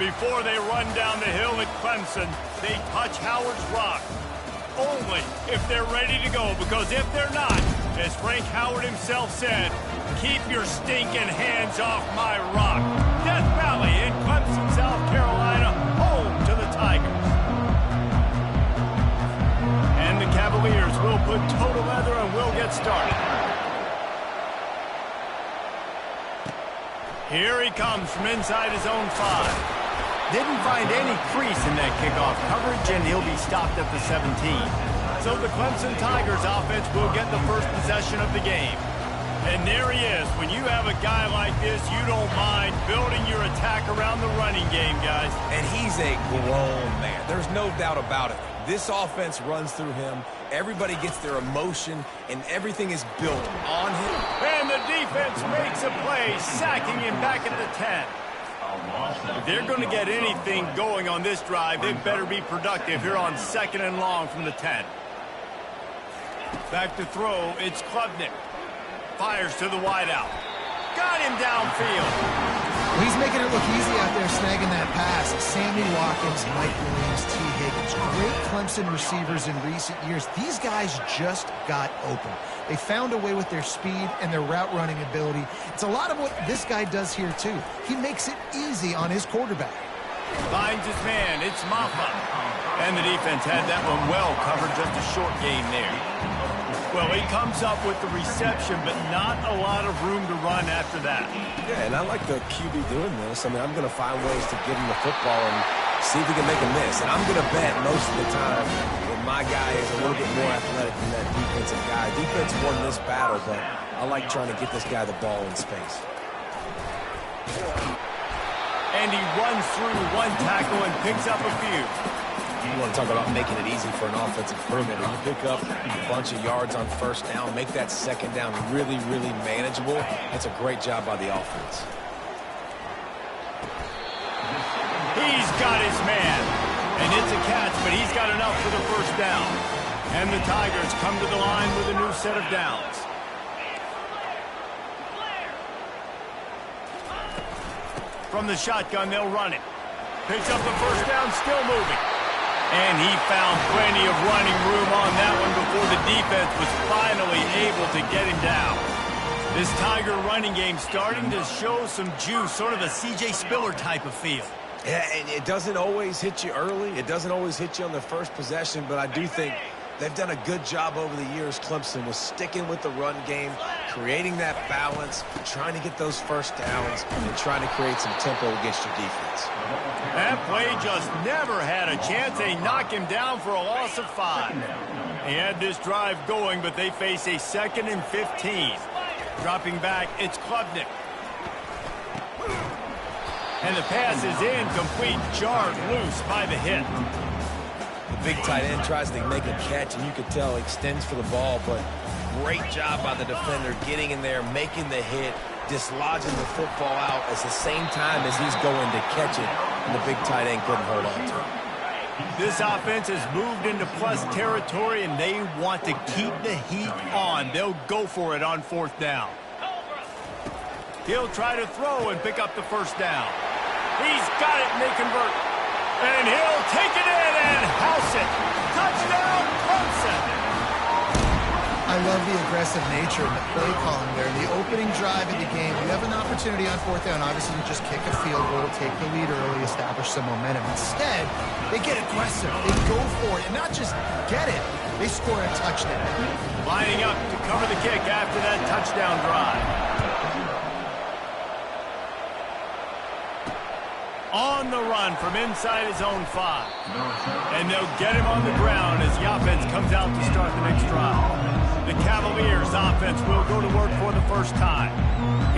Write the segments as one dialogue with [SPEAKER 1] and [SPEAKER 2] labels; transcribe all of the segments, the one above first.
[SPEAKER 1] Before they run down the hill at Clemson, they touch Howard's rock. Only if they're ready to go, because if they're not, as Frank Howard himself said, keep your stinking hands off my rock. Death Valley in Clemson, South Carolina, home to the Tigers. And the Cavaliers will put toe to leather and will get started. Here he comes from inside his own 5. Didn't find any crease in that kickoff coverage, and he'll be stopped at the 17. So the Clemson Tigers offense will get the first possession of the game. And there he is. When you have a guy like this, you don't mind building your attack around the running game, guys.
[SPEAKER 2] And he's a grown man. There's no doubt about it. This offense runs through him. Everybody gets their emotion, and everything is built on him.
[SPEAKER 1] And the defense makes a play, sacking him back at the 10. If they're going to get anything going on this drive, they better be productive here on 2nd and long from the 10. Back to throw, it's Klubnik. Fires to the wideout. Got him downfield.
[SPEAKER 3] Well, he's making it look easy out there snagging that pass. Sammy Watkins, Mike Williams, T. Higgins, great Clemson receivers in recent years. These guys just got open. They found a way with their speed and their route running ability. It's a lot of what this guy does here, too. He makes it easy on his quarterback.
[SPEAKER 1] Finds his man, it's Maffa. And the defense had that one well covered, just a short gain there. Well, he comes up with the reception, but not a lot of room to run after that.
[SPEAKER 2] Yeah, and I like the QB doing this. I mean, I'm going to find ways to get him the football and see if he can make a miss. And I'm going to bet most of the time that my guy is a little bit more athletic than that defensive guy. Defense won this battle, but I like trying to get this guy the ball in space.
[SPEAKER 1] And he runs through one tackle and picks up a few.
[SPEAKER 2] You want to talk about making it easy for an offensive coordinator. You pick up a bunch of yards on first down, make that second down really, really manageable. That's a great job by the offense.
[SPEAKER 1] He's got his man. And it's a catch, but he's got enough for the first down. And the Tigers come to the line with a new set of downs. From the shotgun, they'll run it. Picks up the first down, still moving. And he found plenty of running room on that one before the defense was finally able to get him down. This Tiger running game starting to show some juice, sort of a C.J. Spiller type of feel.
[SPEAKER 2] Yeah, and it doesn't always hit you early. It doesn't always hit you on the first possession, but I do think they've done a good job over the years, Clemson, with sticking with the run game, creating that balance, trying to get those first downs, and trying to create some tempo against your defense.
[SPEAKER 1] That play just never had a chance. They knock him down for a loss of 5. He had this drive going, but they face a 2nd and 15. Dropping back, it's Klubnik. And the pass is incomplete, jarred loose by the hit.
[SPEAKER 2] The big tight end tries to make a catch, and you could tell he extends for the ball, but great job by the defender getting in there, making the hit, dislodging the football out at the same time as he's going to catch it, and the big tight end couldn't hold on to it.
[SPEAKER 1] This offense has moved into plus territory, and they want to keep the heat on. They'll go for it on 4th down. He'll try to throw and pick up the first down. He's got it, and they convert. And he'll take it in and house it. Touchdown, Clemson.
[SPEAKER 3] I love the aggressive nature of the play calling there. The opening drive of the game, you have an opportunity on 4th down. Obviously, you just kick a field goal, take the lead early, establish some momentum. Instead, they get aggressive. They go for it, and not just get it, they score a touchdown.
[SPEAKER 1] Lining up to cover the kick after that touchdown drive. On the run from inside his own 5. And they'll get him on the ground as the offense comes out to start the next drive. The Cavaliers offense will go to work for the first time.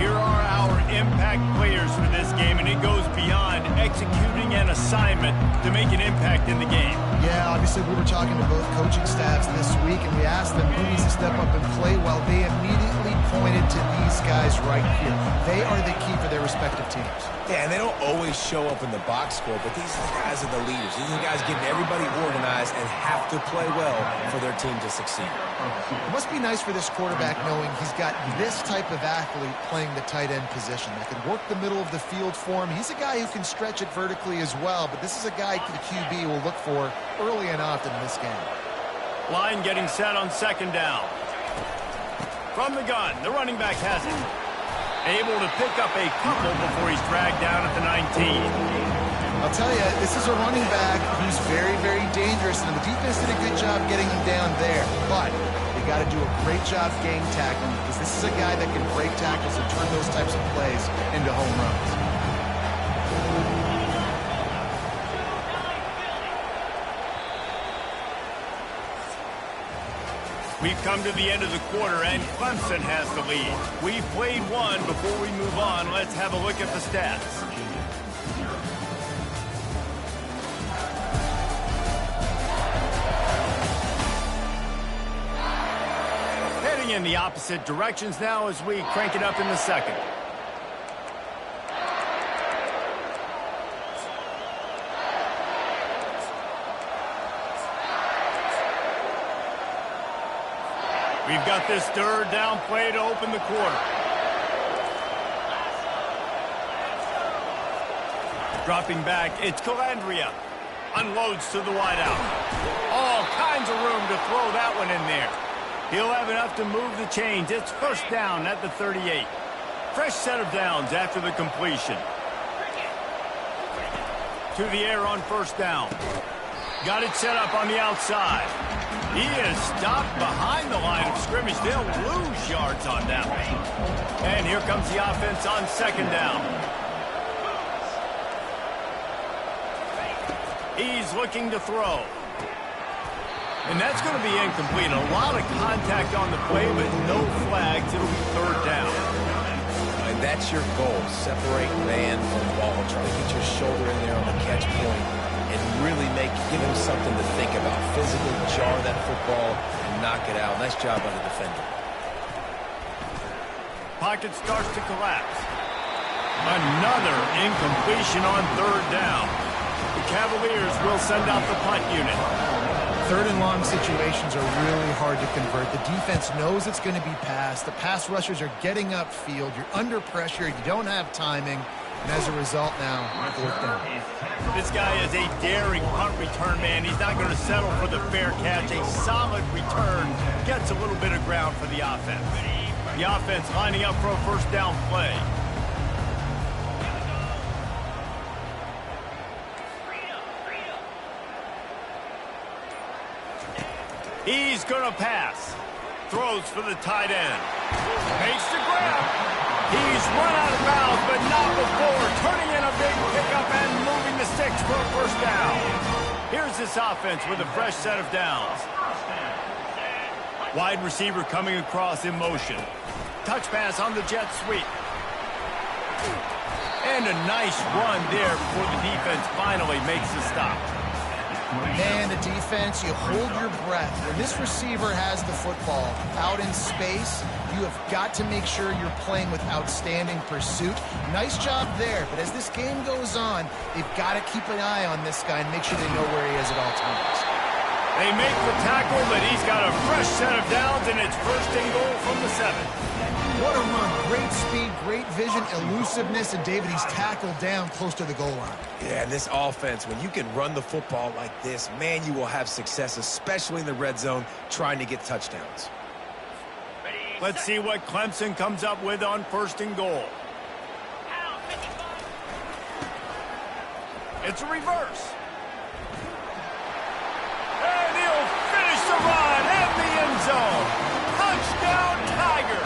[SPEAKER 1] Here are our impact players for this game, and it goes beyond executing an assignment to make an impact in the game.
[SPEAKER 3] Yeah, obviously we were talking to both coaching staffs this week, and we asked them who needs to step up and play well. They immediately pointed to these guys right here. They are the key for their respective teams.
[SPEAKER 2] Yeah, and they don't always show up in the box score, but these guys are the leaders. These are the guys getting everybody organized and have to play well for their team to succeed.
[SPEAKER 3] It must be nice for this quarterback knowing he's got this type of athlete playing the tight end position that can work the middle of the field for him. He's a guy who can stretch it vertically as well, but this is a guy the QB will look for early and often in this game.
[SPEAKER 1] Line getting set on second down. From the gun, the running back has it. Able to pick up a couple before he's dragged down at the 19.
[SPEAKER 3] I'll tell you, this is a running back who's very, very dangerous, and the defense did a good job getting him down there. But they got to do a great job game tackling, because this is a guy that can break tackles and turn those types of plays into home runs.
[SPEAKER 1] We've come to the end of the quarter, and Clemson has the lead. We've played one. Before we move on, let's have a look at the stats. Heading in the opposite directions now as we crank it up in the second. We've got this third down play to open the quarter. Dropping back, it's Calandria. Unloads to the wideout. All kinds of room to throw that one in there. He'll have enough to move the chains. It's first down at the 38. Fresh set of downs after the completion. To the air on first down. Got it set up on the outside. He is stopped behind the line of scrimmage. They'll lose yards on that one. And here comes the offense on second down. He's looking to throw. And that's going to be incomplete. A lot of contact on the play, but no flags. It'll be third down.
[SPEAKER 2] And that's your goal. Separate man from ball. Try to get your shoulder in there on the catch point and really give him something to think about. Physically jar that football and knock it out. Nice job by the defender.
[SPEAKER 1] Pocket starts to collapse. Another incompletion on third down. The Cavaliers will send out the punt unit.
[SPEAKER 3] Third and long situations are really hard to convert. The defense knows it's going to be passed. The pass rushers are getting upfield. You're under pressure. You don't have timing. And as a result now, fourth down.
[SPEAKER 1] This guy is a daring punt return man. He's not going to settle for the fair catch. A solid return gets a little bit of ground for the offense. The offense lining up for a first down play. He's going to pass. Throws for the tight end. Makes the grab. He's run out of bounds, but not before. Turning in a big pickup and moving the sticks for a first down. Here's this offense with a fresh set of downs. Wide receiver coming across in motion. Touch pass on the jet sweep. And a nice run there before the defense finally makes the stop.
[SPEAKER 3] Man, the defense, you hold your breath. When this receiver has the football out in space, you have got to make sure you're playing with outstanding pursuit. Nice job there, but as this game goes on, they've got to keep an eye on this guy and make sure they know where he is at all times.
[SPEAKER 1] They make the tackle, but he's got a fresh set of downs, and it's first and goal from the 7.
[SPEAKER 3] What a run. Great speed, great vision, elusiveness, and David, he's tackled down close to the goal line.
[SPEAKER 2] Yeah, and this offense, when you can run the football like this, man, you will have success, especially in the red zone, trying to get touchdowns.
[SPEAKER 1] Let's see what Clemson comes up with on first and goal. It's a reverse. And he'll finish the run in the end zone. Touchdown, Tiger.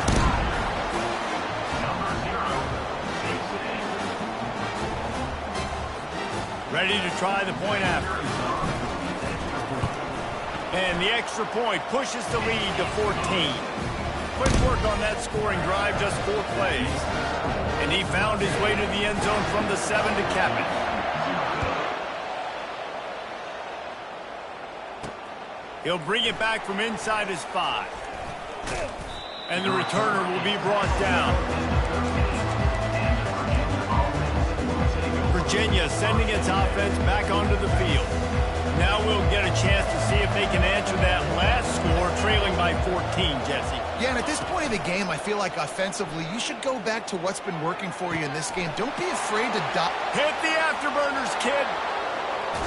[SPEAKER 1] Ready to try the point after. And the extra point pushes the lead to 14. Quick work on that scoring drive, just 4 plays. And he found his way to the end zone from the 7 to cap it. He'll bring it back from inside his 5. And the returner will be brought down. Virginia sending its offense back onto the field. Now we'll get a chance to see if they can answer that last score, trailing by 14, Jesse.
[SPEAKER 3] Yeah, and at this point of the game, I feel like offensively, you should go back to what's been working for you in this game. Don't be afraid to
[SPEAKER 1] hit the afterburners, kid.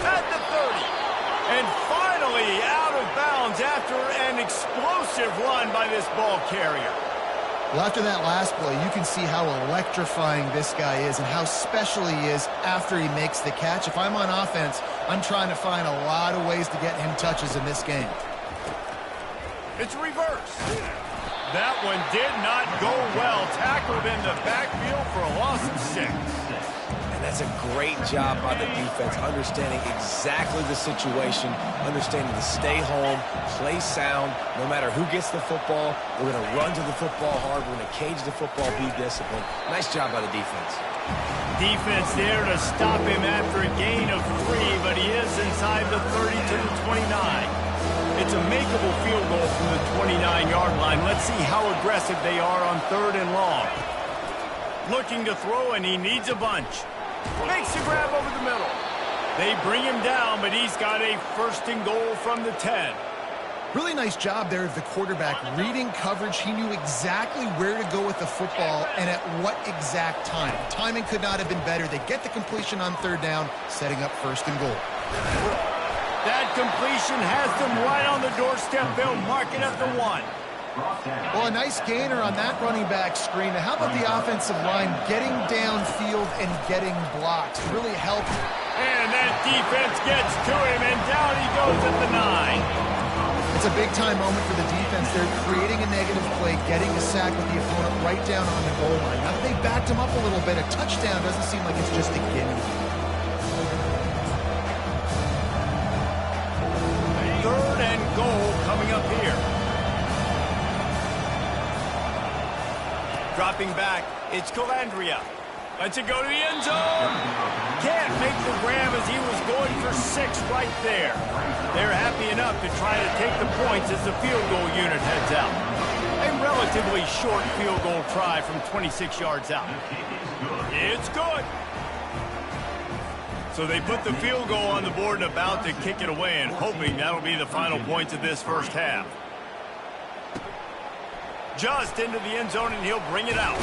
[SPEAKER 1] At the 30. And finally out of bounds after an explosive run by this ball carrier.
[SPEAKER 3] Well, after that last play, you can see how electrifying this guy is and how special he is after he makes the catch. If I'm on offense, I'm trying to find a lot of ways to get him touches in this game.
[SPEAKER 1] It's reverse. That one did not go well. Tackled in the backfield for a loss of 6.
[SPEAKER 2] And that's a great job by the defense, understanding exactly the situation, understanding to stay home, play sound. No matter who gets the football, we're going to run to the football hard. We're going to cage the football, be disciplined. Nice job by the defense.
[SPEAKER 1] Defense there to stop him after a gain of 3, but he is inside the 30 to the 29. It's a makeable field goal from the 29-yard line. Let's see how aggressive they are on 3rd and long. Looking to throw, and he needs a bunch. Makes the grab over the middle. They bring him down, but he's got a 1st and goal from the 10.
[SPEAKER 3] Really nice job there of the quarterback reading coverage. He knew exactly where to go with the football and at what exact time. Timing could not have been better. They get the completion on 3rd down, setting up 1st and goal.
[SPEAKER 1] That completion has them right on the doorstep. They'll mark it at the 1.
[SPEAKER 3] Well, a nice gainer on that running back screen. Now, how about the offensive line getting downfield and getting blocked? Really helped.
[SPEAKER 1] And that defense gets to him, and down he goes at the 9.
[SPEAKER 3] It's a big-time moment for the defense. They're creating a negative play, getting a sack with the opponent right down on the goal line. Now that they backed him up a little bit, a touchdown doesn't seem like it's just a gimme.
[SPEAKER 1] 3rd and goal coming up here. Dropping back, it's Calandria. Lets it go to the end zone. Can't make the grab as he was going for 6 right there. They're happy enough to try to take the points as the field goal unit heads out. A relatively short field goal try from 26 yards out. It's good. So they put the field goal on the board and about to kick it away, and hoping that'll be the final points of this 1st half. Just into the end zone, and he'll bring it out.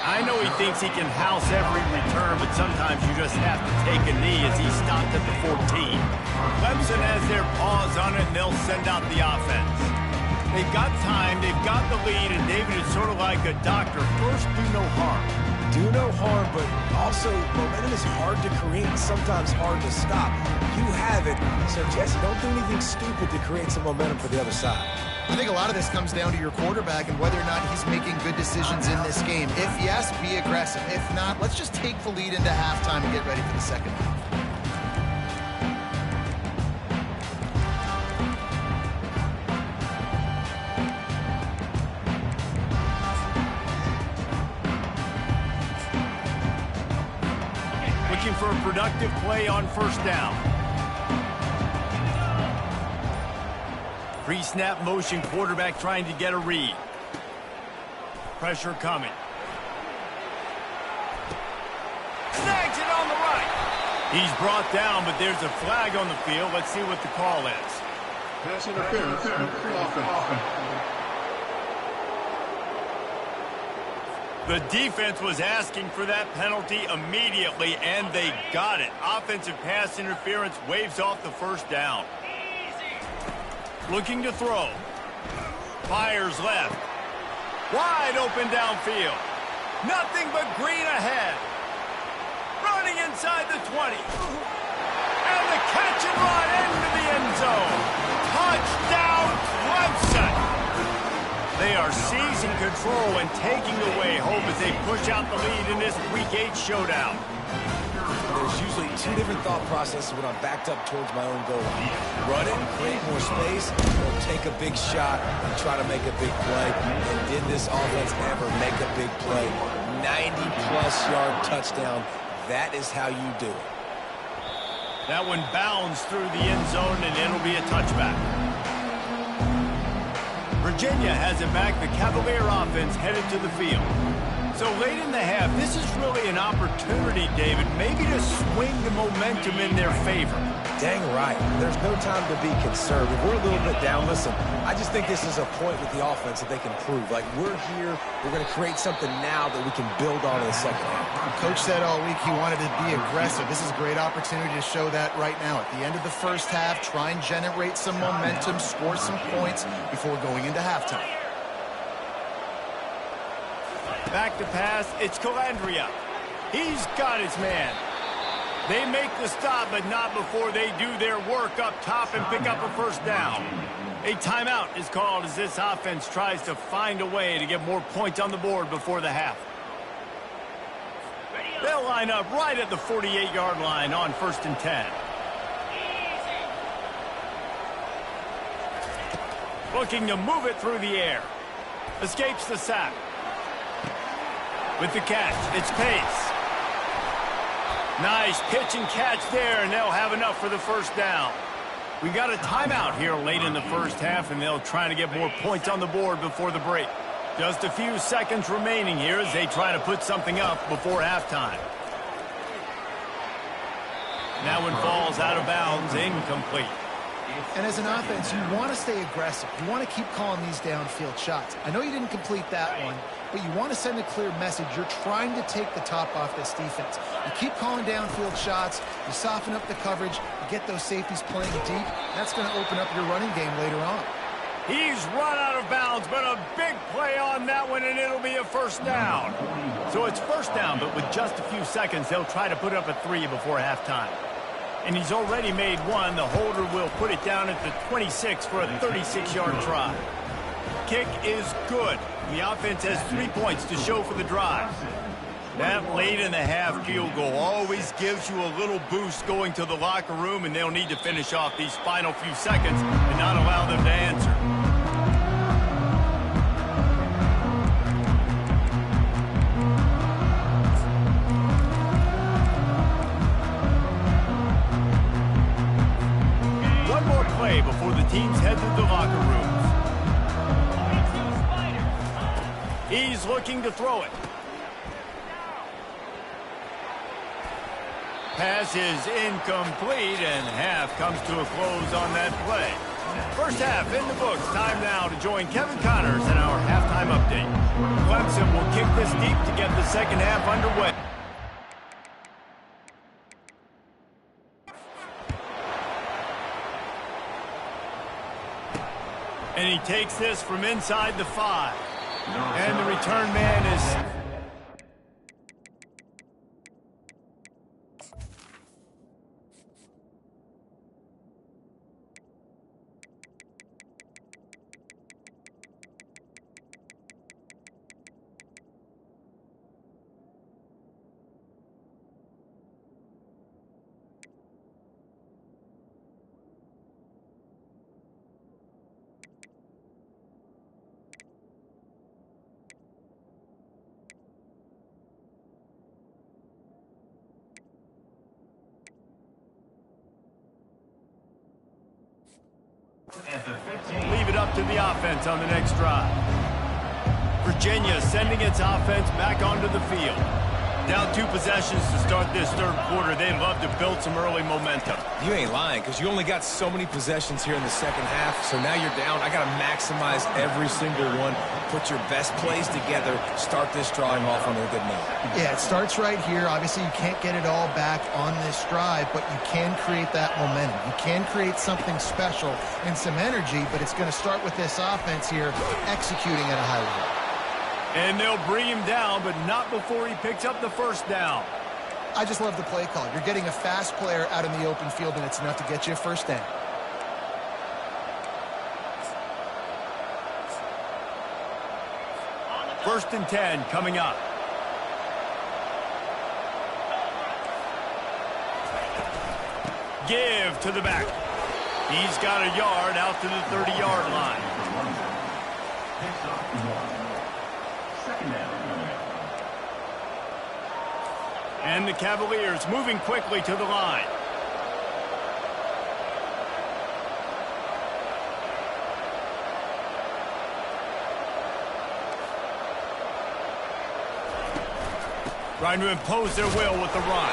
[SPEAKER 1] I know he thinks he can house every return, but sometimes you just have to take a knee as he stopped at the 14. Clemson has their paws on it, and they'll send out the offense. They've got time, they've got the lead, and David is sort of like a doctor. First, do no harm.
[SPEAKER 2] Do no harm, but also momentum is hard to create and sometimes hard to stop. You have it, so Jesse, don't do anything stupid to create some momentum for the other side.
[SPEAKER 3] I think a lot of this comes down to your quarterback and whether or not he's making good decisions in this game. If yes, be aggressive. If not, let's just take the lead into halftime and get ready for the 2nd half.
[SPEAKER 1] Looking for a productive play on 1st down. Pre-snap motion, quarterback trying to get a read. Pressure coming. Snags it on the right. He's brought down, but there's a flag on the field. Let's see what the call is.
[SPEAKER 4] Pass interference. Offense.
[SPEAKER 1] The defense was asking for that penalty immediately, and they got it. Offensive pass interference waves off the 1st down. Looking to throw. Fires left. Wide open downfield. Nothing but green ahead. Running inside the 20. And the catch and run into the end zone. Touchdown, Clemson. They are seizing control and taking away hope as they push out the lead in this Week 8 showdown.
[SPEAKER 2] There's usually 2 different thought processes when I'm backed up towards my own goal line. Run it, create more space, or take a big shot and try to make a big play. And did this offense ever make a big play? 90-plus yard touchdown. That is how you do it.
[SPEAKER 1] That one bounds through the end zone, and it'll be a touchback. Virginia has it back. The Cavalier offense headed to the field. So late in the half, this is really an opportunity, David, maybe to swing the momentum in their favor.
[SPEAKER 2] Dang right. There's no time to be conservative. We're a little bit down. Listen, I just think this is a point with the offense that they can prove. Like, we're here. We're going to create something now that we can build on in the second half.
[SPEAKER 3] Coach said all week he wanted to be aggressive. This is a great opportunity to show that right now. At the end of the first half, try and generate some momentum, score some points before going into halftime.
[SPEAKER 1] Back to pass, it's Calandria. He's got his man. They make the stop, but not before they do their work up top and pick up a first down. A timeout is called as this offense tries to find a way to get more points on the board before the half. They'll line up right at the 48-yard line on 1st and 10. Looking to move it through the air. Escapes the sack. With the catch, it's Pace. Nice pitch and catch there, and they'll have enough for the first down. We got a timeout here late in the first half, and they'll try to get more points on the board before the break. Just a few seconds remaining here as they try to put something up before halftime. That one falls out of bounds, incomplete.
[SPEAKER 3] And as an offense, you want to stay aggressive. You want to keep calling these downfield shots. I know you didn't complete that one, but you want to send a clear message. You're trying to take the top off this defense. You keep calling downfield shots. You soften up the coverage. You get those safeties playing deep. That's going to open up your running game later on.
[SPEAKER 1] He's run out of bounds, but a big play on that one, and it'll be a first down. So it's first down, but with just a few seconds, they'll try to put up a 3 before halftime. And he's already made one. The holder will put it down at the 26 for a 36-yard try. Kick is good. The offense has 3 points to show for the drive. That late in the half field goal always gives you a little boost going to the locker room, and they'll need to finish off these final few seconds and not allow them to answer. Before the teams head to the locker rooms. He's looking to throw it. Pass is incomplete, and half comes to a close on that play. First half in the books. Time now to join Kevin Connors in our halftime update. Clemson will kick this deep to get the second half underway. And he takes this from inside the 5. And the return man is... Leave it up to the offense on the next drive. Virginia sending its offense back onto the field. Down 2 possessions to start this third quarter. They'd love to build some early momentum.
[SPEAKER 2] You ain't lying, because you only got so many possessions here in the second half, so now you're down. I got to maximize every single one. Put your best plays together. Start this drive off on a good note.
[SPEAKER 3] Yeah, it starts right here. Obviously, you can't get it all back on this drive, but you can create that momentum. You can create something special and some energy, but it's going to start with this offense here executing at a high level.
[SPEAKER 1] And they'll bring him down, but not before he picks up the first down.
[SPEAKER 3] I just love the play call. You're getting a fast player out in the open field, and it's enough to get you a first down.
[SPEAKER 1] First and 10 coming up. Give to the back. He's got a yard out to the 30-yard line. And the Cavaliers moving quickly to the line. Trying to impose their will with the run.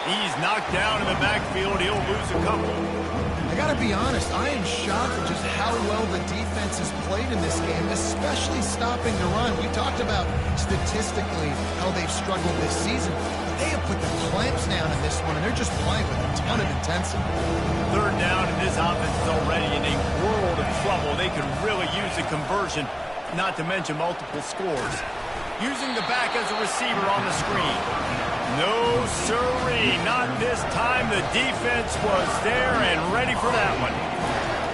[SPEAKER 1] He's knocked down in the backfield. He'll lose a couple.
[SPEAKER 3] I got to be honest, I am shocked at just how well the defense has played in this game, especially stopping the run. We talked about statistically how they've struggled this season. They have put the clamps down in this one, and they're just playing with a ton of intensity.
[SPEAKER 1] Third down, and this offense is already in a world of trouble. They could really use a conversion, not to mention multiple scores. Using the back as a receiver on the screen. No, sirree, not this time. The defense was there and ready for that one.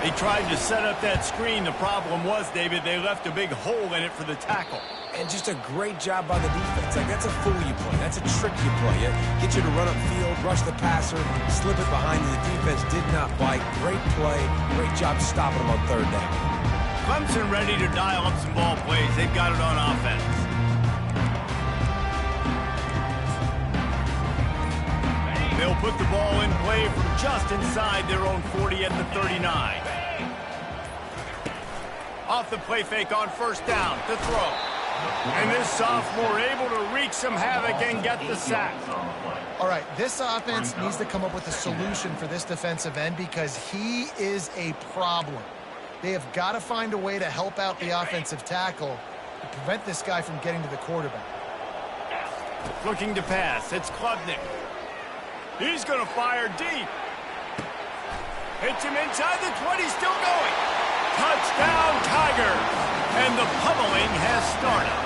[SPEAKER 1] They tried to set up that screen. The problem was, David, they left a big hole in it for the tackle.
[SPEAKER 2] And just a great job by the defense. Like, that's a fool you play. That's a trick you play. Get you to run upfield, rush the passer, slip it behind you. The defense did not bite. Great play. Great job stopping them on third down.
[SPEAKER 1] Clemson ready to dial up some ball plays. They've got it on offense. They'll put the ball in play from just inside their own 40 at the 39. Off the play fake on first down to throw. And this sophomore able to wreak some havoc and get the sack.
[SPEAKER 3] All right, this offense needs to come up with a solution for this defensive end because he is a problem. They have got to find a way to help out the offensive tackle to prevent this guy from getting to the quarterback.
[SPEAKER 1] Looking to pass. It's Klubnik. He's going to fire deep. Hits him inside the 20, still going. Touchdown, Tigers. And the pummeling has started.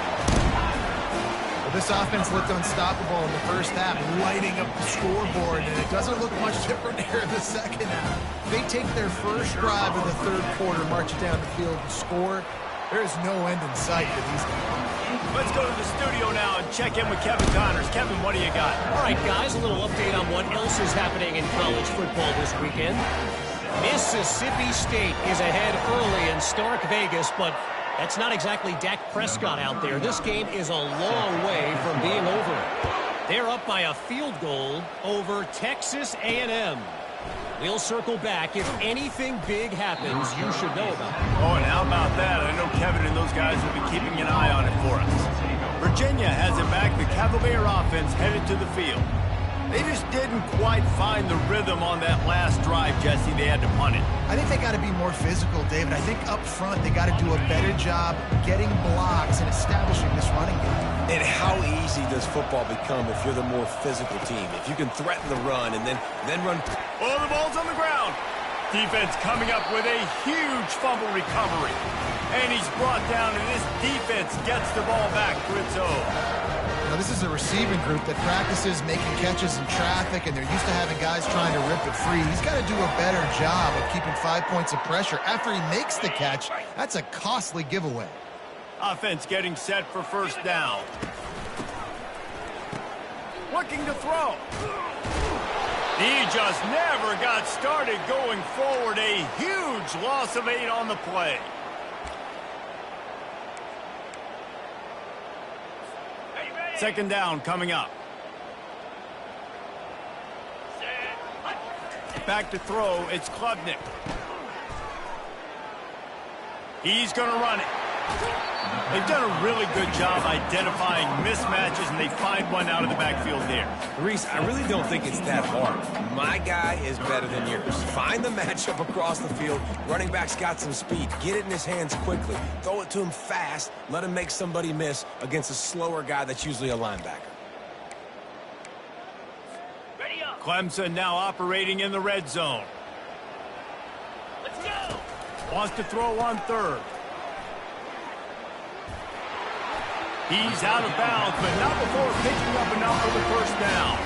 [SPEAKER 3] Well, this offense looked unstoppable in the first half, lighting up the scoreboard, and it doesn't look much different here in the second half. They take their first drive of the third quarter, march it down the field and score. There is no end in sight for these guys.
[SPEAKER 1] Let's go to the studio now and check in with Kevin Connors. Kevin, what do you got?
[SPEAKER 5] All right, guys, a little update on what else is happening in college football this weekend. Mississippi State is ahead early in Stark Vegas, but that's not exactly Dak Prescott out there. This game is a long way from being over. They're up by a field goal over Texas A&M. We'll circle back. If anything big happens, you should know about it.
[SPEAKER 1] Oh, and how about that? I know Kevin and those guys will be keeping an eye on it for us. Virginia has it back. The Cavalier offense headed to the field. They just didn't quite find the rhythm on that last drive, Jesse. They had to punt it.
[SPEAKER 3] I think they got to be more physical, David. I think up front they got to do a better job getting blocks and establishing this running game.
[SPEAKER 2] And how easy does football become if you're the more physical team? If you can threaten the run and then run.
[SPEAKER 1] Oh, the ball's on the ground. Defense coming up with a huge fumble recovery. And he's brought down, and this defense gets the ball back for its own.
[SPEAKER 3] Now, this is a receiving group that practices making catches in traffic, and they're used to having guys trying to rip it free. He's got to do a better job of keeping 5 points of pressure. After he makes the catch, that's a costly giveaway.
[SPEAKER 1] Offense getting set for first down. Looking to throw. He just never got started going forward. A huge loss of 8 on the play. Second down coming up. Back to throw. It's Klubnik. He's going to run it. They've done a really good job identifying mismatches, and they find one out of the backfield there.
[SPEAKER 2] Reese, I really don't think it's that hard. My guy is better than yours. Find the matchup across the field. Running back's got some speed. Get it in his hands quickly. Throw it to him fast. Let him make somebody miss against a slower guy that's usually a linebacker.
[SPEAKER 1] Clemson now operating in the red zone.
[SPEAKER 5] Let's go.
[SPEAKER 1] Wants to throw on third. He's out of bounds, but not before picking up enough for the first down.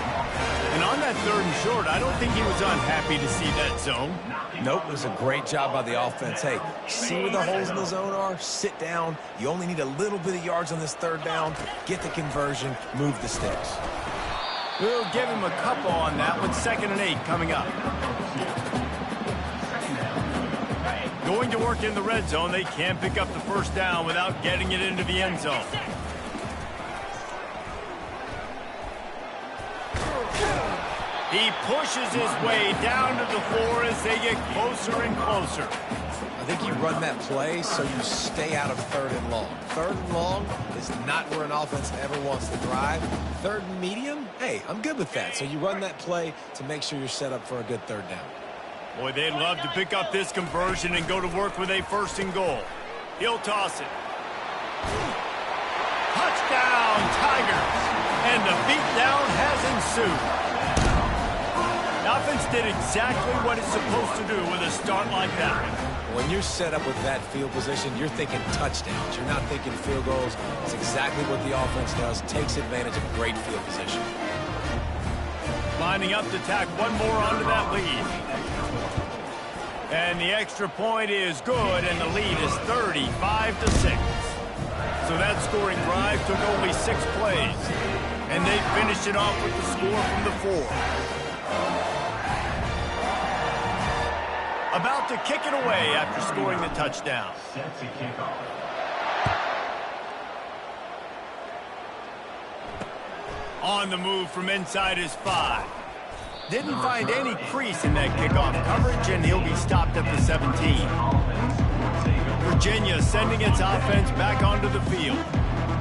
[SPEAKER 1] And on that third and short, I don't think he was unhappy to see that zone.
[SPEAKER 2] Nope, it was a great job by the offense. Hey, see where the holes in the zone are? Sit down. You only need a little bit of yards on this third down. Get the conversion. Move the sticks.
[SPEAKER 1] We'll give him a couple on that one. 2nd and 8 coming up. Going to work in the red zone. They can't pick up the first down without getting it into the end zone. He pushes his way down to the floor as they get closer and closer.
[SPEAKER 2] I think you run that play so you stay out of 3rd and long. 3rd and long is not where an offense ever wants to drive. 3rd and medium, hey, I'm good with that. So you run that play to make sure you're set up for a good 3rd down.
[SPEAKER 1] Boy, they'd love to pick up this conversion and go to work with a 1st and goal. He'll toss it. Touchdown, Tigers! And the beatdown has ensued. The offense did exactly what it's supposed to do with a start like that.
[SPEAKER 2] When you're set up with that field position, you're thinking touchdowns. You're not thinking field goals. It's exactly what the offense does. Takes advantage of great field position.
[SPEAKER 1] Lining up to tack one more onto that lead. And the extra point is good, and the lead is 35-6. So that scoring drive took only 6 plays. And they finished it off with the score from the 4. About to kick it away after scoring the touchdown. On the move from inside his 5. Didn't find any crease in that kickoff coverage, and he'll be stopped at the 17. Virginia sending its offense back onto the field.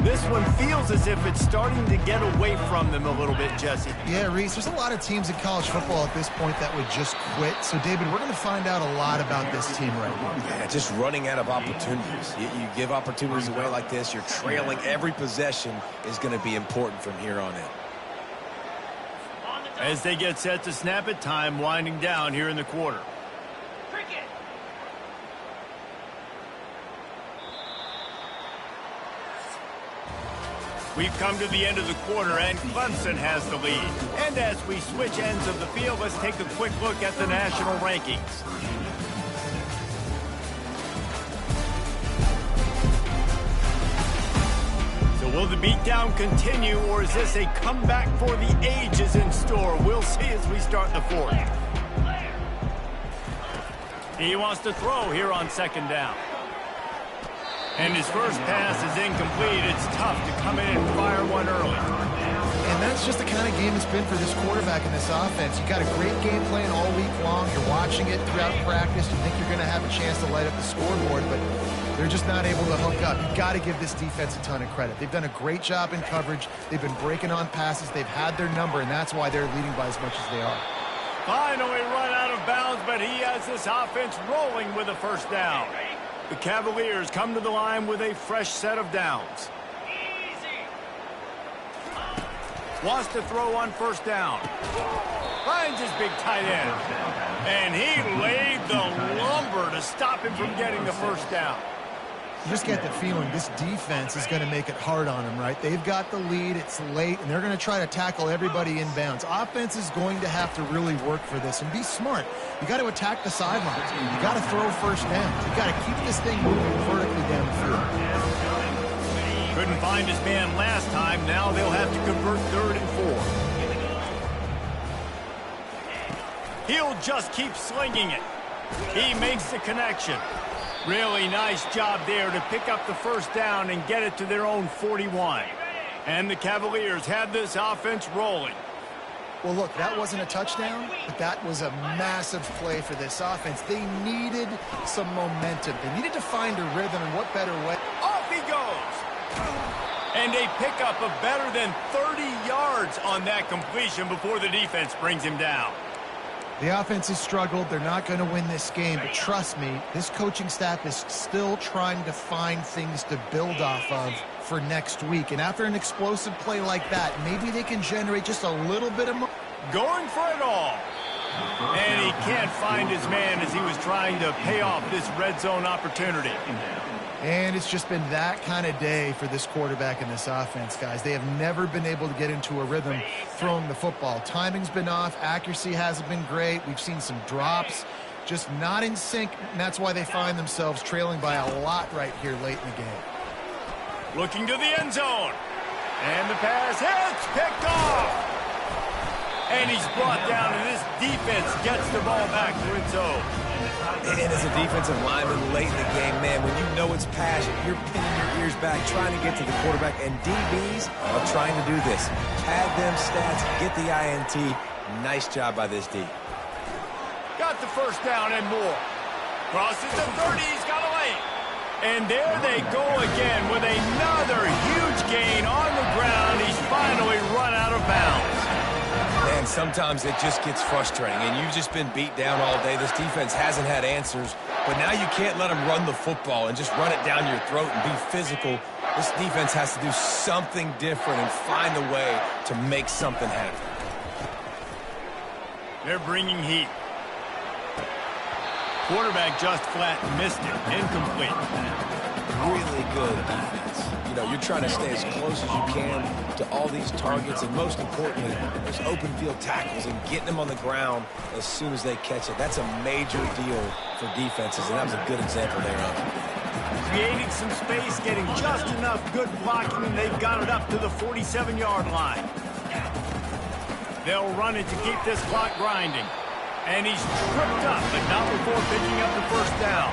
[SPEAKER 1] This one feels as if it's starting to get away from them a little bit, Jesse.
[SPEAKER 3] Yeah, Reese, there's a lot of teams in college football at this point that would just quit. So, David, we're going to find out a lot about this team right now.
[SPEAKER 2] Yeah, just running out of opportunities. You give opportunities away like this, you're trailing. Every possession is going to be important from here on in.
[SPEAKER 1] As they get set to snap it, time winding down here in the quarter. We've come to the end of the quarter, and Clemson has the lead. And as we switch ends of the field, let's take a quick look at the national rankings. So will the beatdown continue, or is this a comeback for the ages in store? We'll see as we start the 4th. He wants to throw here on 2nd down. And his first pass is incomplete. It's tough to come in and fire one early.
[SPEAKER 3] And that's just the kind of game it's been for this quarterback in this offense. You got a great game plan all week long. You're watching it throughout practice. You think you're going to have a chance to light up the scoreboard, but they're just not able to hook up. You've got to give this defense a ton of credit. They've done a great job in coverage. They've been breaking on passes. They've had their number, and that's why they're leading by as much as they are.
[SPEAKER 1] Finally run out of bounds, but he has this offense rolling with a 1st down. The Cavaliers come to the line with a fresh set of downs. Wants to throw on 1st down. Finds his big tight end. And he laid the lumber to stop him from getting the 1st down.
[SPEAKER 3] You just get the feeling this defense is going to make it hard on them, right? They've got the lead, it's late, and they're going to try to tackle everybody inbounds. Offense is going to have to really work for this and be smart. You got to attack the sidelines. You got to throw 1st down. You got to keep this thing moving vertically down the field.
[SPEAKER 1] Couldn't find his man last time. Now they'll have to convert 3rd and 4. He'll just keep slinging it. He makes the connection. Really nice job there to pick up the 1st down and get it to their own 41. And the Cavaliers have this offense rolling.
[SPEAKER 3] Well, look, that wasn't a touchdown, but that was a massive play for this offense. They needed some momentum. They needed to find a rhythm, and what better way?
[SPEAKER 1] Off he goes. And a pickup of better than 30 yards on that completion before the defense brings him down.
[SPEAKER 3] The offense has struggled. They're not going to win this game, but trust me, this coaching staff is still trying to find things to build off of for next week. And after an explosive play like that, maybe they can generate just a little bit of
[SPEAKER 1] going for it all. And he can't find his man as he was trying to pay off this red zone opportunity.
[SPEAKER 3] And it's just been that kind of day for this quarterback and this offense, guys. They have never been able to get into a rhythm throwing the football. Timing's been off. Accuracy hasn't been great. We've seen some drops. Just not in sync, and that's why they find themselves trailing by a lot right here late in the game.
[SPEAKER 1] Looking to the end zone. And the pass hits, picked off. And he's brought down, and this defense gets the ball back to its own.
[SPEAKER 2] And as a defensive lineman late in the game, man, when you know it's passion, you're pinning your ears back, trying to get to the quarterback, and DBs are trying to do this. Pad them stats, get the INT. Nice job by this D.
[SPEAKER 1] Got the 1st down and more. Crosses the 30, he's got a lane. And there they go again with another huge gain on the ground. He's finally run out of bounds.
[SPEAKER 2] Man, sometimes it just gets frustrating, and you've just been beat down all day. This defense hasn't had answers, but now you can't let them run the football and just run it down your throat and be physical. This defense has to do something different and find a way to make something happen.
[SPEAKER 1] They're bringing heat. Quarterback just flat missed it. Incomplete.
[SPEAKER 2] Really good defense. You know, you're trying to stay as close as you can to all these targets, and most importantly, those open field tackles and getting them on the ground as soon as they catch it. That's a major deal for defenses, and that was a good example there of it.
[SPEAKER 1] Creating some space, getting just enough good blocking, and they've got it up to the 47-yard line. They'll run it to keep this clock grinding. And he's tripped up, but not before picking up the first down.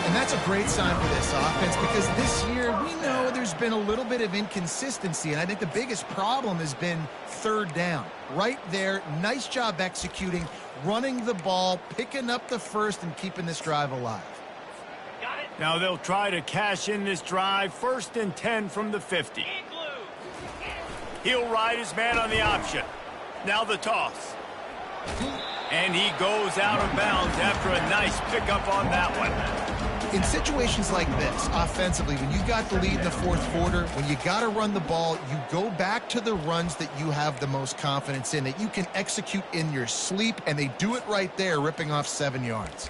[SPEAKER 3] And that's a great sign for this offense because this year we know there's been a little bit of inconsistency, and I think the biggest problem has been third down. Right there, nice job executing, running the ball, picking up the first, and keeping this drive alive.
[SPEAKER 1] Now they'll try to cash in this drive, 1st and 10 from the 50. He'll ride his man on the option. Now the toss. And he goes out of bounds after a nice pickup on that one.
[SPEAKER 3] In situations like this, offensively, when you got the lead in the fourth quarter, when you got to run the ball, you go back to the runs that you have the most confidence in, that you can execute in your sleep, and they do it right there, ripping off 7 yards.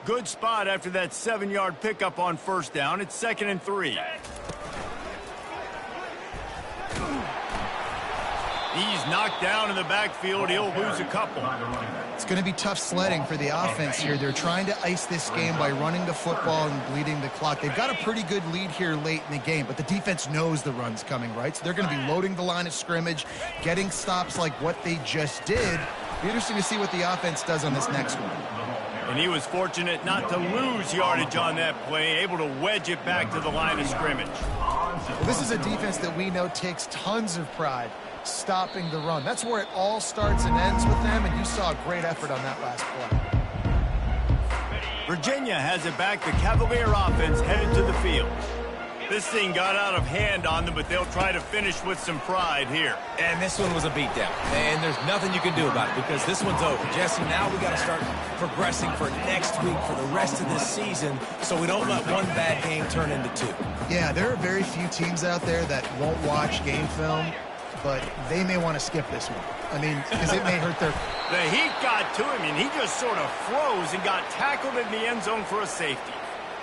[SPEAKER 1] Good spot after that 7-yard pickup on first down. It's 2nd and 3. He's knocked down in the backfield. He'll lose a couple.
[SPEAKER 3] It's going to be tough sledding for the offense here. They're trying to ice this game by running the football and bleeding the clock. They've got a pretty good lead here late in the game, but the defense knows the run's coming, right? So they're going to be loading the line of scrimmage, getting stops like what they just did. Be interesting to see what the offense does on this next one.
[SPEAKER 1] And he was fortunate not to lose yardage on that play, able to wedge it back to the line of scrimmage.
[SPEAKER 3] Well, this is a defense that we know takes tons of pride stopping the run. That's where it all starts and ends with them, and you saw a great effort on that last play.
[SPEAKER 1] Virginia has it back. The Cavalier offense headed to the field. This thing got out of hand on them, but they'll try to finish with some pride here.
[SPEAKER 2] And this one was a beatdown. And there's nothing you can do about it because this one's over. Jesse, now we got to start progressing for next week for the rest of this season so we don't let one bad game turn into 2.
[SPEAKER 3] Yeah, there are very few teams out there that won't watch game film, but they may want to skip this one. I mean, because it may hurt their...
[SPEAKER 1] The heat got to him, and he just sort of froze and got tackled in the end zone for a safety.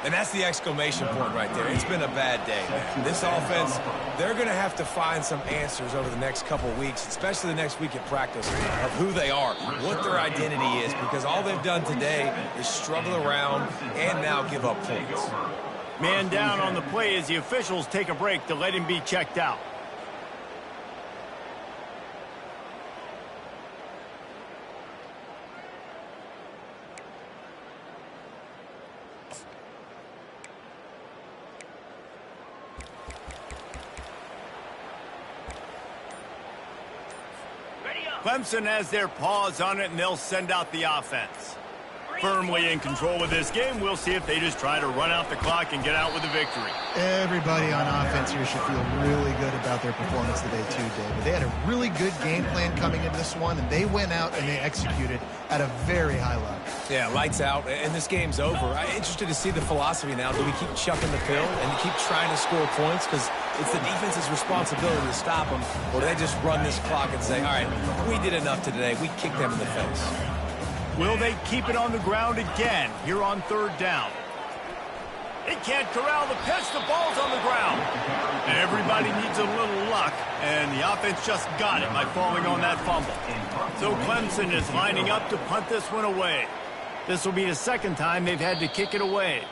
[SPEAKER 2] And that's the exclamation point right there. It's been a bad day, man. This offense, they're going to have to find some answers over the next couple of weeks, especially the next week at practice, of who they are, what their identity is, because all they've done today is struggle around and now give up points.
[SPEAKER 1] Man down on the play as the officials take a break to let him be checked out. Clemson has their paws on it, and they'll send out the offense. Firmly in control of this game. We'll see if they just try to run out the clock and get out with a victory.
[SPEAKER 3] Everybody on offense here should feel really good about their performance today, too, David. They had a really good game plan coming into this one, and they went out and they executed at a very high level.
[SPEAKER 2] Yeah, lights out, and this game's over. I'm interested to see the philosophy now. Do we keep chucking the pill and keep trying to score points? Because it's the defense's responsibility to stop them, or do they just run this clock and say, all right, we did enough today. We kicked them in the face.
[SPEAKER 1] Will they keep it on the ground again here on third down? They can't corral the pitch. The ball's on the ground. Everybody needs a little luck, and the offense just got it by falling on that fumble. So Clemson is lining up to punt this one away. This will be the second time they've had to kick it away.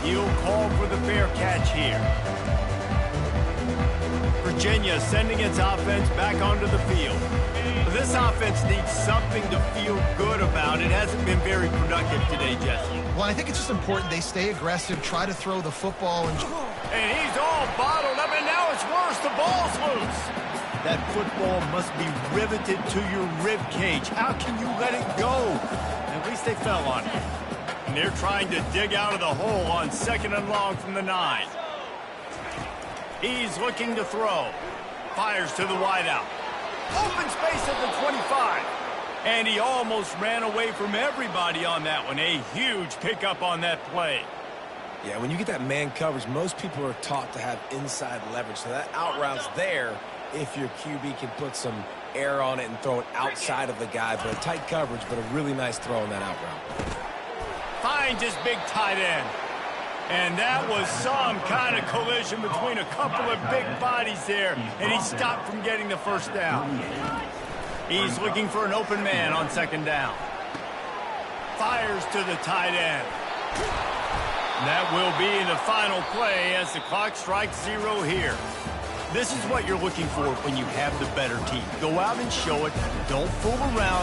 [SPEAKER 1] He'll call for the fair catch here. Virginia sending its offense back onto the field. This offense needs something to feel good about. It hasn't been very productive today, Jesse.
[SPEAKER 3] Well, I think it's just important they stay aggressive, try to throw the football.
[SPEAKER 1] And he's all bottled up, and now it's worse. The ball's loose. That football must be riveted to your rib cage. How can you let it go? At least they fell on it. And they're trying to dig out of the hole on 2nd and long from the 9. He's looking to throw. Fires to the wideout. Open space at the 25. And he almost ran away from everybody on that one. A huge pickup on that play.
[SPEAKER 2] Yeah, when you get that man coverage, most people are taught to have inside leverage. So that out route's there if your QB can put some air on it and throw it outside of the guy. But a tight coverage, but a really nice throw on that out route.
[SPEAKER 1] Finds his big tight end. And that was some kind of collision between a couple of big bodies there. And he stopped from getting the first down. He's looking for an open man on 2nd down. Fires to the tight end. That will be the final play as the clock strikes 0 here. This is what you're looking for when you have the better team. Go out and show it. Don't fool around.